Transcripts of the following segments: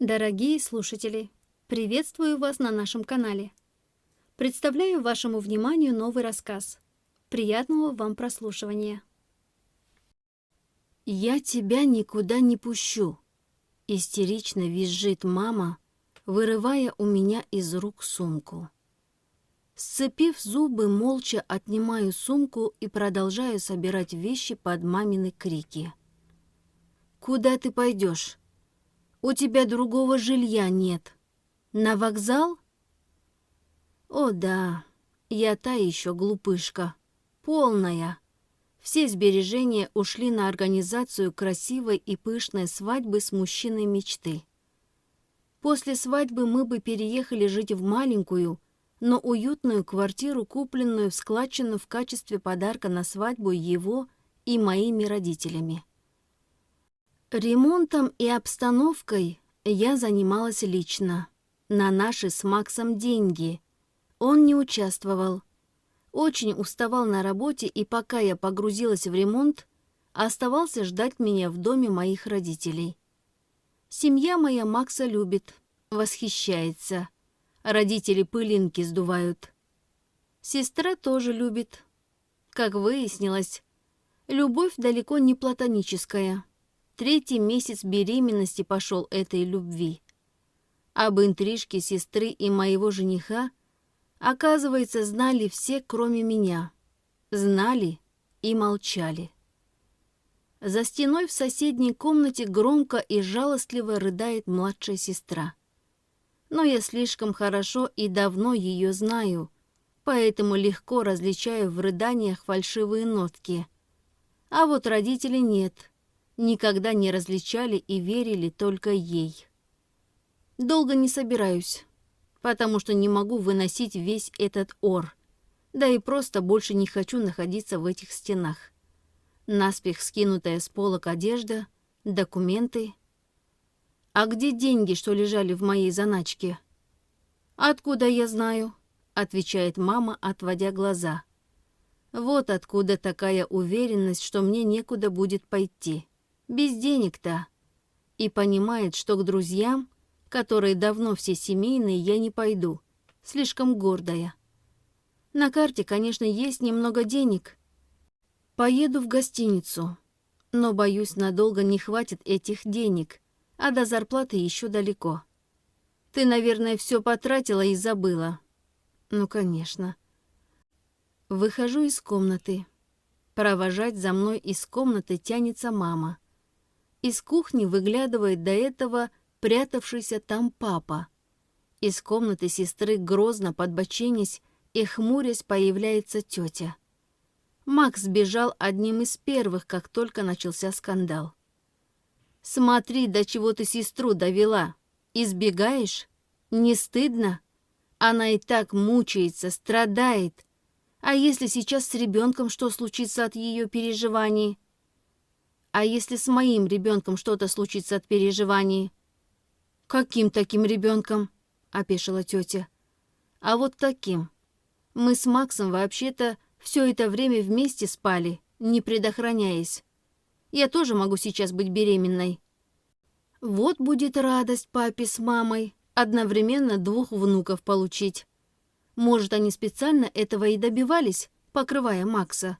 Дорогие слушатели, приветствую вас на нашем канале. Представляю вашему вниманию новый рассказ. Приятного вам прослушивания. «Я тебя никуда не пущу!» — истерично визжит мама, вырывая у меня из рук сумку. Сцепив зубы, молча отнимаю сумку и продолжаю собирать вещи под мамины крики. «Куда ты пойдешь? У тебя другого жилья нет. На вокзал?» О да, я та еще глупышка, полная. Все сбережения ушли на организацию красивой и пышной свадьбы с мужчиной мечты. После свадьбы мы бы переехали жить в маленькую, но уютную квартиру, купленную в складчину в качестве подарка на свадьбу его и моими родителями. Ремонтом и обстановкой я занималась лично, на наши с Максом деньги. Он не участвовал. Очень уставал на работе, и пока я погрузилась в ремонт, оставался ждать меня в доме моих родителей. Семья моя Макса любит, восхищается. Родители пылинки сдувают. Сестра тоже любит. Как выяснилось, любовь далеко не платоническая. 3-й месяц беременности пошел этой любви. Об интрижке сестры и моего жениха, оказывается, знали все, кроме меня. Знали и молчали. За стеной в соседней комнате громко и жалостливо рыдает младшая сестра. Но я слишком хорошо и давно ее знаю, поэтому легко различаю в рыданиях фальшивые нотки. А вот родители нет, никогда не различали и верили только ей. Долго не собираюсь, потому что не могу выносить весь этот ор, да и просто больше не хочу находиться в этих стенах. Наспех скинутая с полок одежда, документы. А где деньги, что лежали в моей заначке? «Откуда я знаю?» — отвечает мама, отводя глаза. Вот откуда такая уверенность, что мне некуда будет пойти. Без денег-то. И понимает, что к друзьям, которые давно все семейные, я не пойду. Слишком гордая. На карте, конечно, есть немного денег. Поеду в гостиницу. Но, боюсь, надолго не хватит этих денег, а до зарплаты еще далеко. Ты, наверное, все потратила и забыла. Ну, конечно. Выхожу из комнаты. Провожать за мной из комнаты тянется мама. Из кухни выглядывает до этого прятавшийся там папа. Из комнаты сестры, грозно подбоченясь и хмурясь, появляется тетя. Макс сбежал одним из первых, как только начался скандал. «Смотри, до чего ты сестру довела. Избегаешь? Не стыдно? Она и так мучается, страдает. А если сейчас с ребенком что случится от ее переживаний? А если с моим ребенком что-то случится от переживаний?» «Каким таким ребенком?» — опешила тетя. «А вот таким. Мы с Максом вообще-то все это время вместе спали, не предохраняясь. Я тоже могу сейчас быть беременной. Вот будет радость папе с мамой одновременно 2 внуков получить. Может, они специально этого и добивались, покрывая Макса.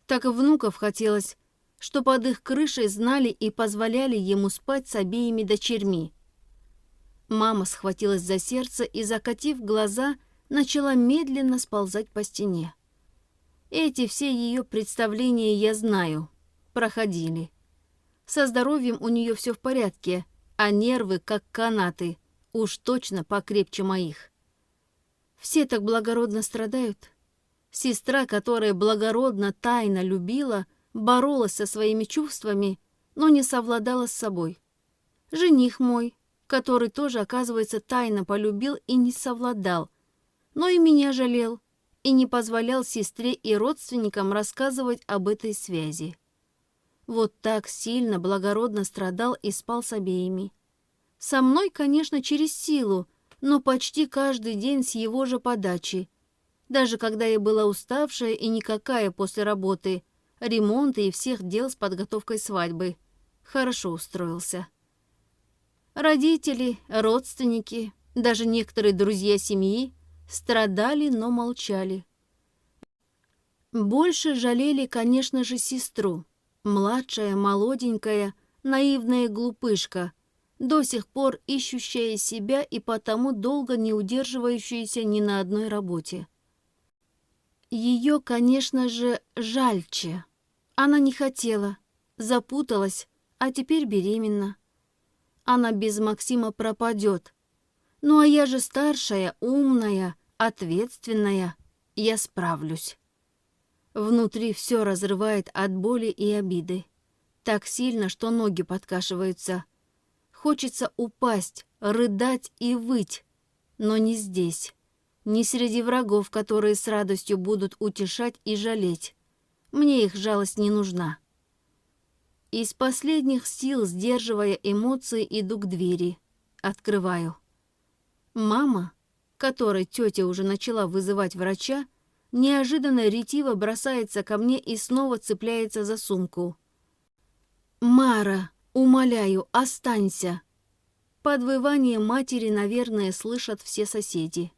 Так и внуков хотелось, что под их крышей знали и позволяли ему спать с обеими дочерьми». Мама схватилась за сердце и, закатив глаза, начала медленно сползать по стене. Эти все ее представления я знаю, проходили. Со здоровьем у нее все в порядке, а нервы, как канаты, уж точно покрепче моих. Все так благородно страдают. Сестра, которая благородно, тайно любила, боролась со своими чувствами, но не совладала с собой. Жених мой, который тоже, оказывается, тайно полюбил и не совладал, но и меня жалел и не позволял сестре и родственникам рассказывать об этой связи. Вот так сильно, благородно страдал и спал с обеими. Со мной, конечно, через силу, но почти каждый день с его же подачи. Даже когда я была уставшая и никакая после работы, ремонта и всех дел с подготовкой свадьбы. Хорошо устроился. Родители, родственники, даже некоторые друзья семьи страдали, но молчали. Больше жалели, конечно же, сестру. Младшая, молоденькая, наивная глупышка, до сих пор ищущая себя и потому долго не удерживающаяся ни на одной работе. Ее, конечно же, жальче. Она не хотела, запуталась, а теперь беременна. Она без Максима пропадет. Ну а я же старшая, умная, ответственная. Я справлюсь. Внутри все разрывает от боли и обиды. Так сильно, что ноги подкашиваются. Хочется упасть, рыдать и выть. Но не здесь. Не среди врагов, которые с радостью будут утешать и жалеть. Мне их жалость не нужна. Из последних сил, сдерживая эмоции, иду к двери. Открываю. Мама, которой тетя уже начала вызывать врача, неожиданно ретиво бросается ко мне и снова цепляется за сумку. «Мара, умоляю, останься!» Подвывание матери, наверное, слышат все соседи.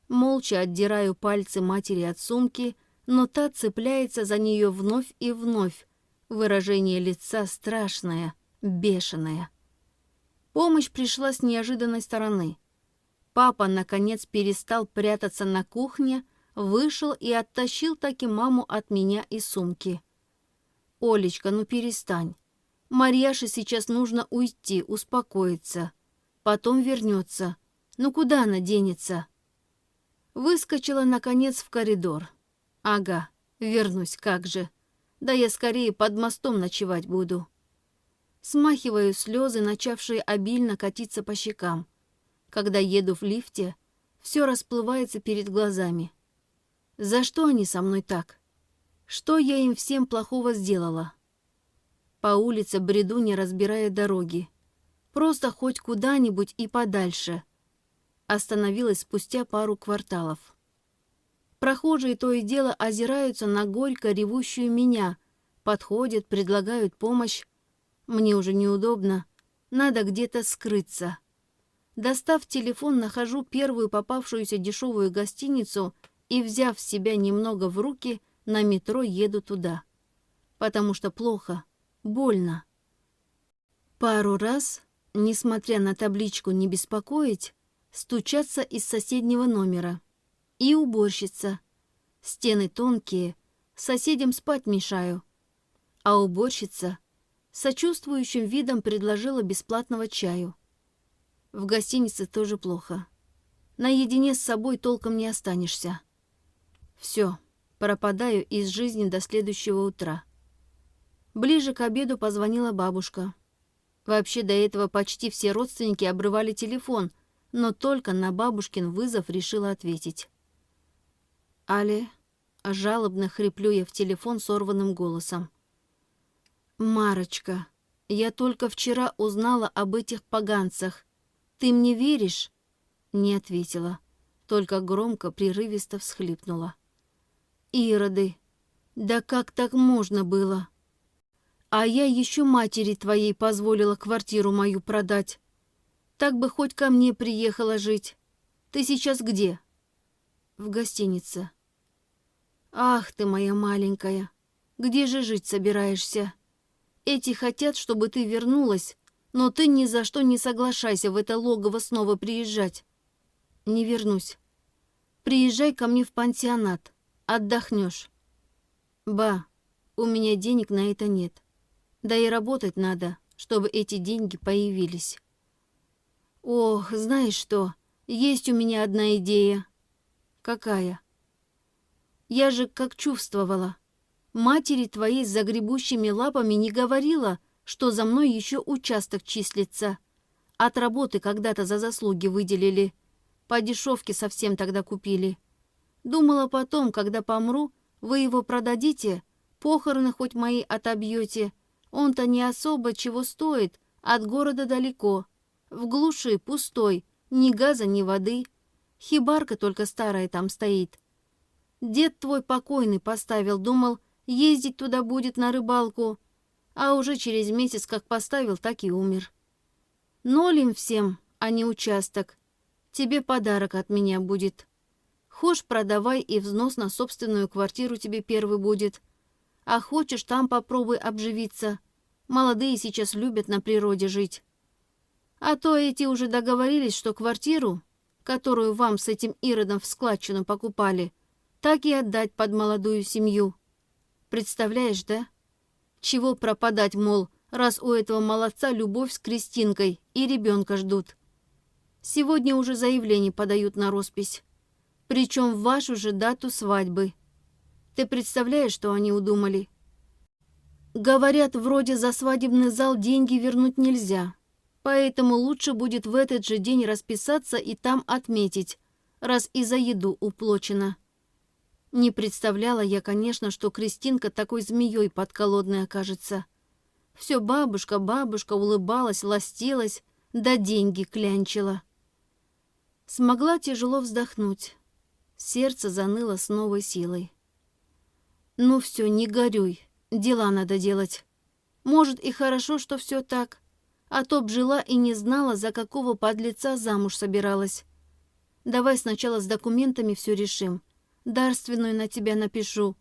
Молча отдираю пальцы матери от сумки, но та цепляется за нее вновь и вновь. Выражение лица страшное, бешеное. Помощь пришла с неожиданной стороны. Папа, наконец, перестал прятаться на кухне, вышел и оттащил таки маму от меня и сумки. «Олечка, ну перестань. Марьяше сейчас нужно уйти, успокоиться. Потом вернется. Ну куда она денется?» Выскочила, наконец, в коридор. «Ага, вернусь, как же. Да я скорее под мостом ночевать буду». Смахиваю слезы, начавшие обильно катиться по щекам. Когда еду в лифте, все расплывается перед глазами. За что они со мной так? Что я им всем плохого сделала? По улице бреду, не разбирая дороги. Просто хоть куда-нибудь и подальше. Остановилась спустя пару кварталов. Прохожие то и дело озираются на горько ревущую меня, подходят, предлагают помощь. Мне уже неудобно, надо где-то скрыться. Достав телефон, нахожу первую попавшуюся дешевую гостиницу и, взяв себя немного в руки, на метро еду туда. Потому что плохо, больно. Пару раз, несмотря на табличку «Не беспокоить», стучатся из соседнего номера. И уборщица. Стены тонкие, соседям спать мешаю. А уборщица сочувствующим видом предложила бесплатного чаю. В гостинице тоже плохо. Наедине с собой толком не останешься. Все, пропадаю из жизни до следующего утра. Ближе к обеду позвонила бабушка. Вообще до этого почти все родственники обрывали телефон, но только на бабушкин вызов решила ответить. «Але», — жалобно хриплю я в телефон сорванным голосом. «Марочка, я только вчера узнала об этих поганцах. Ты мне веришь?» Не ответила, только громко, прерывисто всхлипнула. «Ироды! Да как так можно было? А я еще матери твоей позволила квартиру мою продать. Так бы хоть ко мне приехала жить. Ты сейчас где?» «В гостинице». «Ах ты моя маленькая, где же жить собираешься? Эти хотят, чтобы ты вернулась, но ты ни за что не соглашайся в это логово снова приезжать». «Не вернусь. Приезжай ко мне в пансионат, отдохнешь». «Ба, у меня денег на это нет. Да и работать надо, чтобы эти деньги появились». «Ох, знаешь что, есть у меня одна идея». «Какая?» «Я же как чувствовала. Матери твоей с загребущими лапами не говорила, что за мной еще участок числится. От работы когда-то за заслуги выделили. По дешевке совсем тогда купили. Думала потом, когда помру, вы его продадите, похороны хоть мои отобьете. Он-то не особо чего стоит, от города далеко. В глуши пустой, ни газа, ни воды. Хибарка только старая там стоит. Дед твой покойный поставил, думал, ездить туда будет на рыбалку. А уже через месяц как поставил, так и умер. 0 им всем, а не участок. Тебе подарок от меня будет. Хошь продавай, и взнос на собственную квартиру тебе первый будет. А хочешь, там попробуй обживиться. Молодые сейчас любят на природе жить. А то эти уже договорились, что квартиру, которую вам с этим Иродом в складчину покупали, так и отдать под молодую семью. Представляешь, да? Чего пропадать, мол, раз у этого молодца любовь с Кристинкой и ребенка ждут. Сегодня уже заявление подают на роспись. Причем в вашу же дату свадьбы. Ты представляешь, что они удумали? Говорят, вроде за свадебный зал деньги вернуть нельзя. Поэтому лучше будет в этот же день расписаться и там отметить, раз и за еду уплочено. Не представляла я, конечно, что Кристинка такой змеей подколодной окажется. Все бабушка, улыбалась, ластилась, да деньги клянчила. Смогла тяжело вздохнуть. Сердце заныло с новой силой. Ну все, не горюй, дела надо делать. Может, и хорошо, что все так, а то б жила и не знала, за какого подлеца замуж собиралась. Давай сначала с документами все решим. Дарственную на тебя напишу,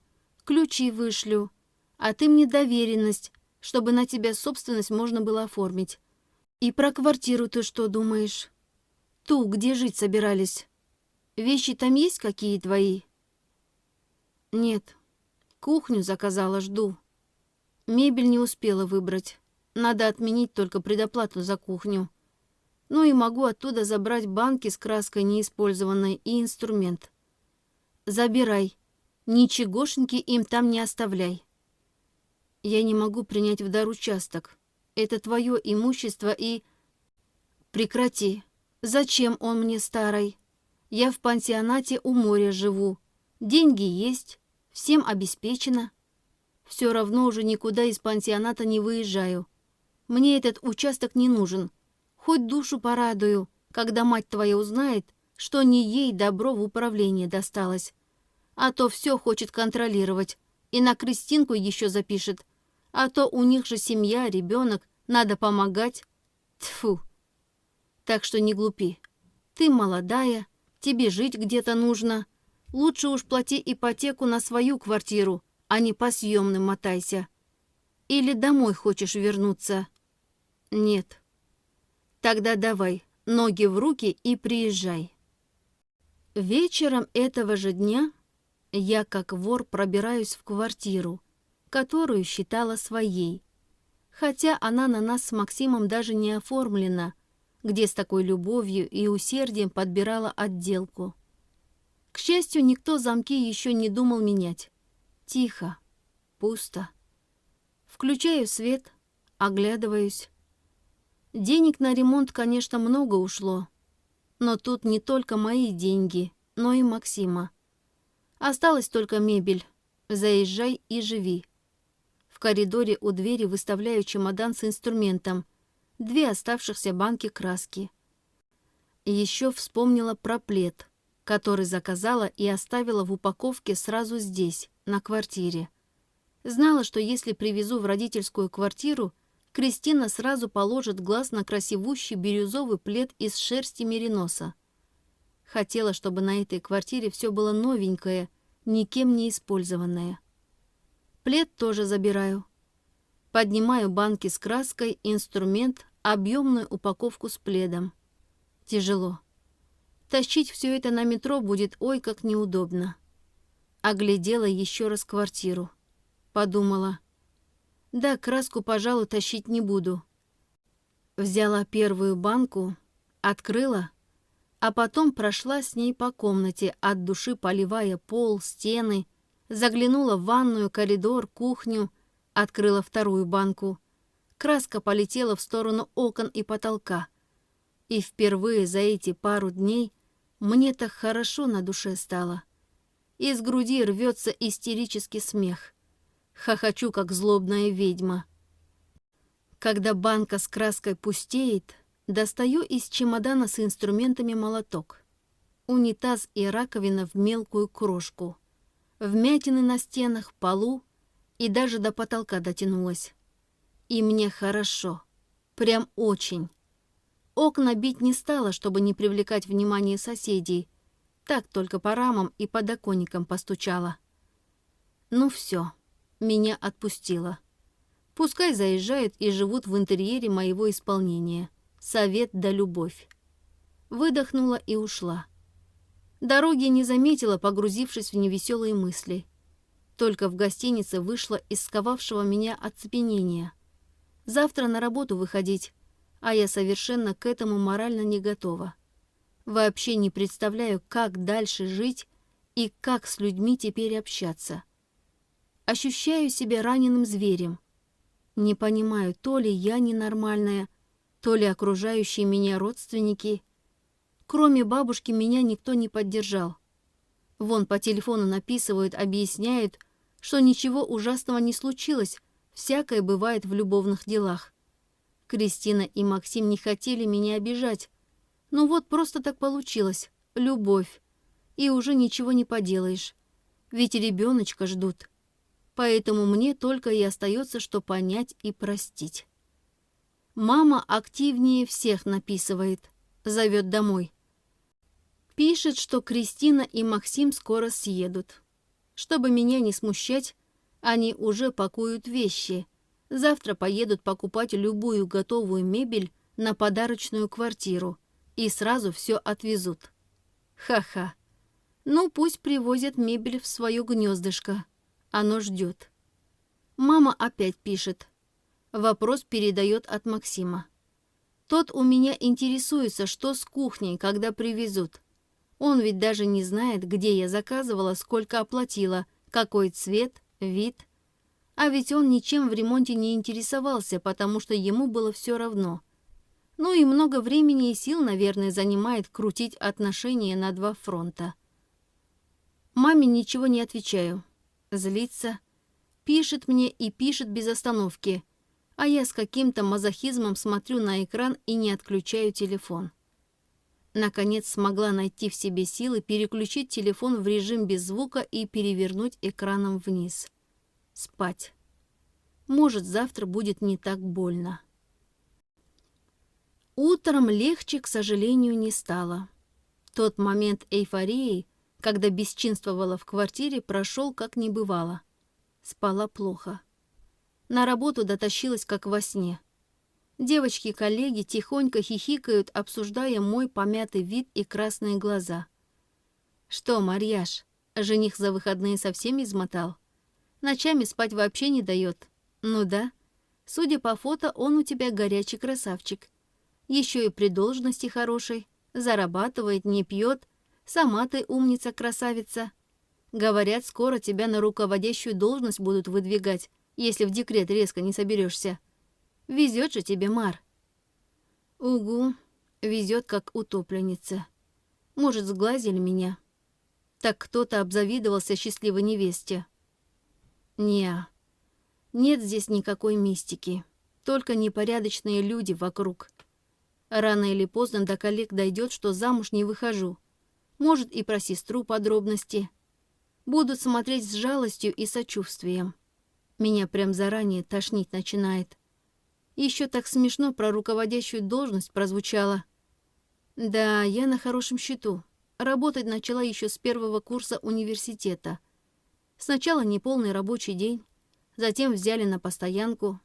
ключи вышлю, а ты мне доверенность, чтобы на тебя собственность можно было оформить. И про квартиру ты что думаешь? Ту, где жить собирались. Вещи там есть какие твои? Нет. Кухню заказала, жду. Мебель не успела выбрать. Надо отменить только предоплату за кухню. Ну и могу оттуда забрать банки с краской неиспользованной и инструмент. Забирай. Ничегошеньки им там не оставляй. Я не могу принять в дар участок. Это твое имущество и... Прекрати. Зачем он мне старой? Я в пансионате у моря живу. Деньги есть, всем обеспечено. Все равно уже никуда из пансионата не выезжаю. Мне этот участок не нужен. Хоть душу порадую, когда мать твоя узнает, что не ей добро в управление досталось. А то все хочет контролировать. И на Кристинку еще запишет. А то у них же семья, ребенок, надо помогать. Тьфу. Так что не глупи. Ты молодая, тебе жить где-то нужно. Лучше уж плати ипотеку на свою квартиру, а не по съемным мотайся. Или домой хочешь вернуться? Нет. Тогда давай, ноги в руки и приезжай. Вечером этого же дня я как вор пробираюсь в квартиру, которую считала своей. Хотя она на нас с Максимом даже не оформлена, где с такой любовью и усердием подбирала отделку. К счастью, никто замки еще не думал менять. Тихо, пусто. Включаю свет, оглядываюсь. Денег на ремонт, конечно, много ушло. Но тут не только мои деньги, но и Максима. Осталась только мебель. Заезжай и живи. В коридоре у двери выставляю чемодан с инструментом, 2 оставшихся банки краски. Еще вспомнила про плед, который заказала и оставила в упаковке сразу здесь, на квартире. Знала, что если привезу в родительскую квартиру, Кристина сразу положит глаз на красивущий бирюзовый плед из шерсти мериноса. Хотела, чтобы на этой квартире все было новенькое, никем не использованное. Плед тоже забираю. Поднимаю банки с краской, инструмент, объемную упаковку с пледом. Тяжело. Тащить все это на метро будет ой как неудобно. Оглядела еще раз квартиру. Подумала. Да, краску, пожалуй, тащить не буду. Взяла первую банку, открыла, а потом прошла с ней по комнате, от души поливая пол, стены, заглянула в ванную, коридор, кухню, открыла вторую банку. Краска полетела в сторону окон и потолка. И впервые за эти пару дней мне так хорошо на душе стало. Из груди рвется истерический смех. Хохочу, как злобная ведьма. Когда банка с краской пустеет, достаю из чемодана с инструментами молоток. Унитаз и раковина в мелкую крошку. Вмятины на стенах, полу и даже до потолка дотянулась. И мне хорошо. Прям очень. Окна бить не стала, чтобы не привлекать внимание соседей. Так только по рамам и подоконникам постучала. Ну все, меня отпустило. Пускай заезжают и живут в интерьере моего исполнения. Совет да любовь. Выдохнула и ушла. Дороги не заметила, погрузившись в невеселые мысли. Только в гостинице вышла из сковавшего меня оцепенения. Завтра на работу выходить, а я совершенно к этому морально не готова. Вообще не представляю, как дальше жить и как с людьми теперь общаться. Ощущаю себя раненым зверем. Не понимаю, то ли я ненормальная, то ли окружающие меня родственники. Кроме бабушки меня никто не поддержал. Вон по телефону написывают, объясняют, что ничего ужасного не случилось, всякое бывает в любовных делах. Кристина и Максим не хотели меня обижать. Ну вот просто так получилось. Любовь. И уже ничего не поделаешь. Ведь ребеночка ждут. Поэтому мне только и остается, что понять и простить. Мама активнее всех написывает. Зовет домой. Пишет, что Кристина и Максим скоро съедут. Чтобы меня не смущать, они уже пакуют вещи. Завтра поедут покупать любую готовую мебель на подарочную квартиру и сразу все отвезут. Ха-ха. Ну, пусть привозят мебель в свое гнездышко. Оно ждет. Мама опять пишет. Вопрос передает от Максима. Тот у меня интересуется, что с кухней, когда привезут. Он ведь даже не знает, где я заказывала, сколько оплатила, какой цвет, вид. А ведь он ничем в ремонте не интересовался, потому что ему было все равно. Ну и много времени и сил, наверное, занимает крутить отношения на два фронта. Маме ничего не отвечаю. Злится. Пишет мне и пишет без остановки. А я с каким-то мазохизмом смотрю на экран и не отключаю телефон. Наконец смогла найти в себе силы переключить телефон в режим без звука и перевернуть экраном вниз. Спать. Может, завтра будет не так больно. Утром легче, к сожалению, не стало. Тот момент эйфории, когда бесчинствовала в квартире, прошел как не бывало. Спала плохо. На работу дотащилась как во сне. Девочки-коллеги тихонько хихикают, обсуждая мой помятый вид и красные глаза. «Что, Марьяш, жених за выходные совсем измотал? Ночами спать вообще не дает? Ну да. Судя по фото, он у тебя горячий красавчик. Еще и при должности хорошей, зарабатывает, не пьет. Сама ты умница-красавица. Говорят, скоро тебя на руководящую должность будут выдвигать, если в декрет резко не соберешься. Везет же тебе, Мар». Угу, везет как утопленница. Может, сглазили меня. Так кто-то обзавидовался счастливой невесте. Неа. Нет здесь никакой мистики. Только непорядочные люди вокруг. Рано или поздно до коллег дойдет, что замуж не выхожу. Может, и про сестру подробности. Будут смотреть с жалостью и сочувствием. Меня прям заранее тошнить начинает. Еще так смешно про руководящую должность прозвучало. Да, я на хорошем счету. Работать начала еще с первого курса университета. Сначала неполный рабочий день, затем взяли на постоянку.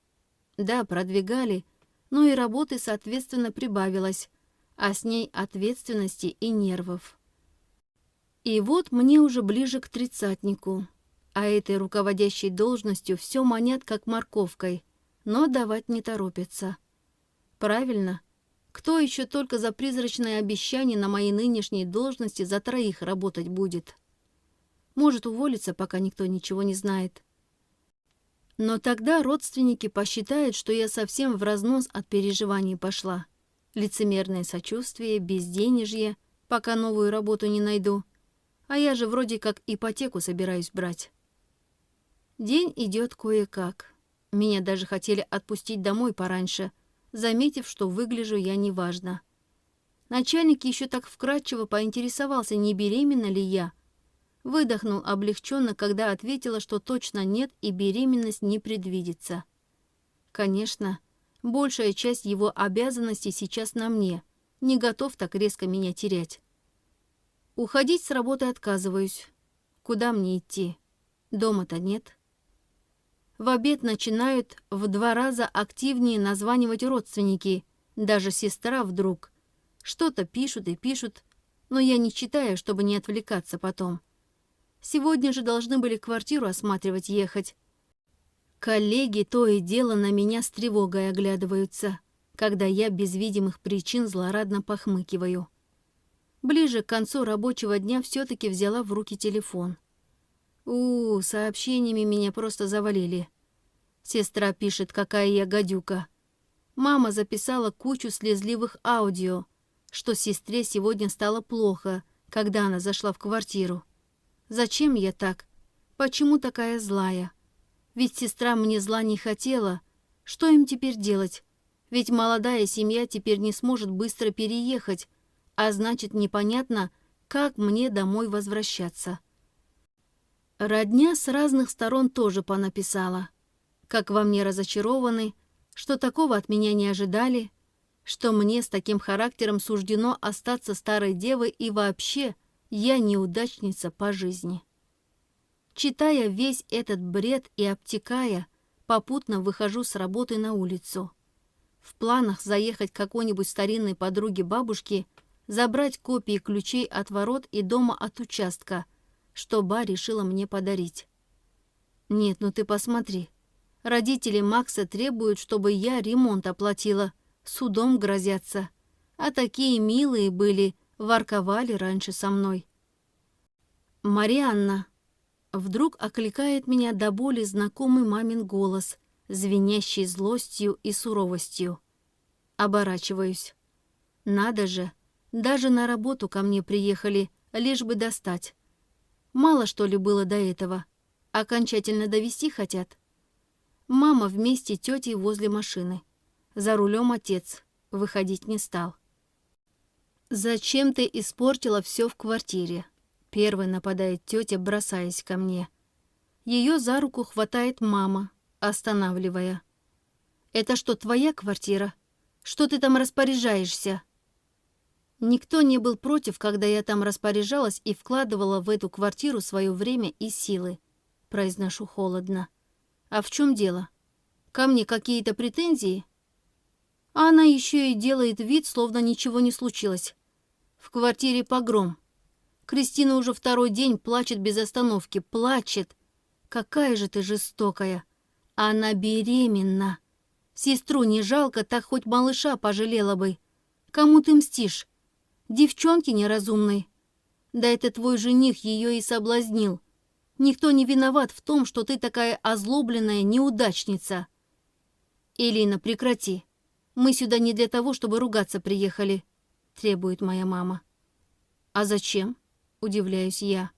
Да, продвигали, но и работы, соответственно, прибавилось, а с ней ответственности и нервов. И вот мне уже ближе к тридцатнику, а этой руководящей должностью все манят как морковкой, но давать не торопятся. Правильно. Кто еще только за призрачное обещание на моей нынешней должности за троих работать будет? Может уволиться, пока никто ничего не знает. Но тогда родственники посчитают, что я совсем в разнос от переживаний пошла. Лицемерное сочувствие, безденежье, пока новую работу не найду. А я же вроде как ипотеку собираюсь брать. День идет кое-как. Меня даже хотели отпустить домой пораньше, заметив, что выгляжу я неважно. Начальник еще так вкратчиво поинтересовался, не беременна ли я. Выдохнул облегченно, когда ответила, что точно нет и беременность не предвидится. Конечно, Большая часть его обязанностей сейчас на мне. Не готов так резко меня терять. Уходить с работы отказываюсь. Куда мне идти? Дома-то нет. В обед начинают в 2 раза активнее названивать родственники. Даже сестра вдруг. Что-то пишут и пишут, но я не читаю, чтобы не отвлекаться потом. Сегодня же должны были квартиру осматривать ехать. Коллеги то и дело на меня с тревогой оглядываются, когда я без видимых причин злорадно похмыкиваю. Ближе к концу рабочего дня все-таки взяла в руки телефон. Сообщениями меня просто завалили. Сестра пишет, какая я гадюка. Мама записала кучу слезливых аудио, что сестре сегодня стало плохо, когда она зашла в квартиру. Зачем я так? Почему такая злая? Ведь сестра мне зла не хотела. Что им теперь делать? Ведь молодая семья теперь не сможет быстро переехать, а значит, непонятно, как мне домой возвращаться. Родня с разных сторон тоже понаписала. Как во мне разочарованы, что такого от меня не ожидали, что мне с таким характером суждено остаться старой девой и вообще я неудачница по жизни. Читая весь этот бред и обтекая, попутно выхожу с работы на улицу. В планах заехать к какой-нибудь старинной подруге бабушки, забрать копии ключей от ворот и дома от участка, что ба решила мне подарить. Нет, ну ты посмотри. Родители Макса требуют, чтобы я ремонт оплатила, судом грозятся. А такие милые были, ворковали раньше со мной. «Марианна!» Вдруг окликает меня до боли знакомый мамин голос, звенящий злостью и суровостью. Оборачиваюсь. Надо же, даже на работу ко мне приехали, лишь бы достать. Мало что ли было до этого? Окончательно довести хотят? Мама вместе с тетей возле машины. За рулем отец. Выходить не стал. «Зачем ты испортила все в квартире?» Первой нападает тетя, бросаясь ко мне. Ее за руку хватает мама, останавливая. «Это что, твоя квартира? Что ты там распоряжаешься?» Никто не был против, когда я там распоряжалась и вкладывала в эту квартиру свое время и силы. Произношу холодно. «А в чем дело? Ко мне какие-то претензии?» А она еще и делает вид, словно ничего не случилось. В квартире погром. Кристина уже 2-й день плачет без остановки. Плачет. Какая же ты жестокая. Она беременна. Сестру не жалко, так хоть малыша пожалела бы. Кому ты мстишь? Девчонке неразумной. Да это твой жених ее и соблазнил. Никто не виноват в том, что ты такая озлобленная неудачница. Элина, прекрати. Мы сюда не для того, чтобы ругаться приехали, требует моя мама. А зачем? Удивляюсь я.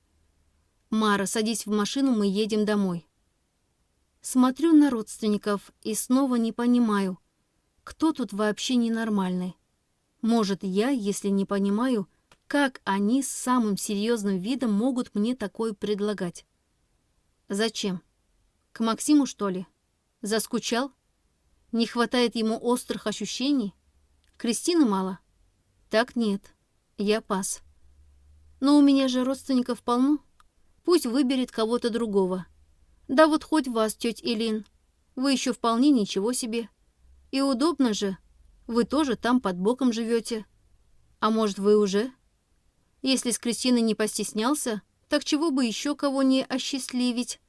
Мара, садись в машину, мы едем домой. Смотрю на родственников и снова не понимаю, кто тут вообще ненормальный. Может, я, если не понимаю, как они с самым серьезным видом могут мне такое предлагать? Зачем? К Максиму, что ли? Заскучал? Не хватает ему острых ощущений? Кристины мало? Так нет, я пас. Но у меня же родственников полно. Пусть выберет кого-то другого. Да вот хоть вас, тетя Элин. Вы еще вполне ничего себе. И удобно же. Вы тоже там под боком живете. А может, вы уже? Если с Кристиной не постеснялся, так чего бы еще кого не осчастливить?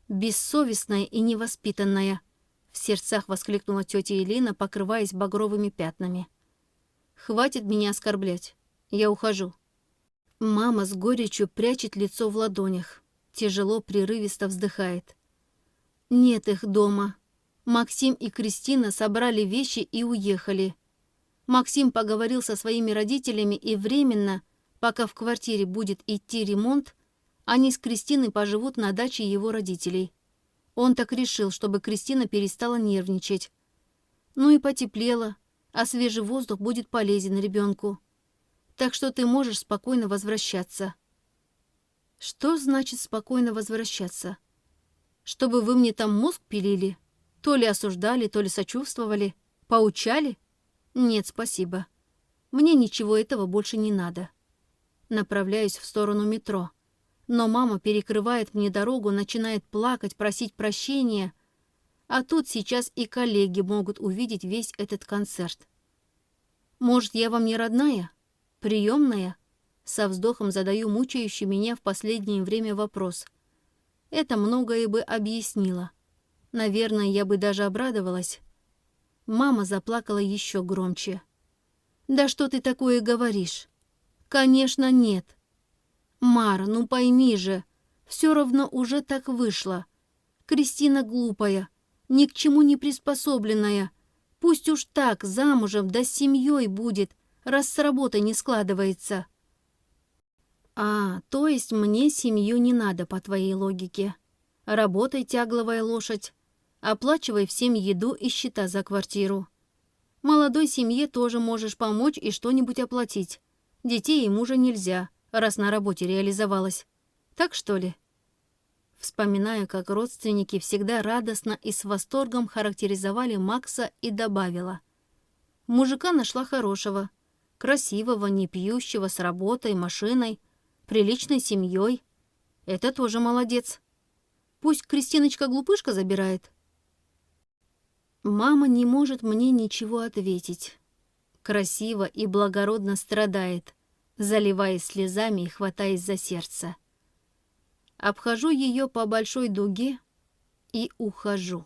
Бессовестная и невоспитанная, в сердцах воскликнула тетя Элина, покрываясь багровыми пятнами. Хватит меня оскорблять. Я ухожу. Мама с горечью прячет лицо в ладонях. Тяжело, прерывисто вздыхает. Нет их дома. Максим и Кристина собрали вещи и уехали. Максим поговорил со своими родителями и временно, пока в квартире будет идти ремонт, они с Кристиной поживут на даче его родителей. Он так решил, чтобы Кристина перестала нервничать. Ну и потеплело, а свежий воздух будет полезен ребенку. Так что ты можешь спокойно возвращаться. Что значит спокойно возвращаться? Чтобы вы мне там мозг пилили? То ли осуждали, то ли сочувствовали, поучали? Нет, спасибо. Мне ничего этого больше не надо. Направляюсь в сторону метро. Но мама перекрывает мне дорогу, начинает плакать, просить прощения. А тут сейчас и коллеги могут увидеть весь этот концерт. Может, я вам не родная? Приемная? Со вздохом задаю мучающий меня в последнее время вопрос. Это многое бы объяснило. Наверное, я бы даже обрадовалась. Мама заплакала еще громче. «Да что ты такое говоришь?» «Конечно, нет». «Мара, ну пойми же, все равно уже так вышло. Кристина глупая, ни к чему не приспособленная. Пусть уж так, замужем, да с семьей будет, раз с работой не складывается». «А, то есть мне семью не надо, по твоей логике. Работай, тягловая лошадь. Оплачивай всем еду и счета за квартиру. Молодой семье тоже можешь помочь и что-нибудь оплатить. Детей и мужа нельзя, раз на работе реализовалась. Так что ли?» Вспоминаю, как родственники всегда радостно и с восторгом характеризовали Макса, и добавила. «Мужика нашла хорошего, красивого, не пьющего, с работой, машиной, приличной семьей. Это тоже молодец. Пусть Кристиночка-глупышка забирает». Мама не может мне ничего ответить. Красиво и благородно страдает, заливаясь слезами и хватаясь за сердце. Обхожу ее по большой дуге и ухожу.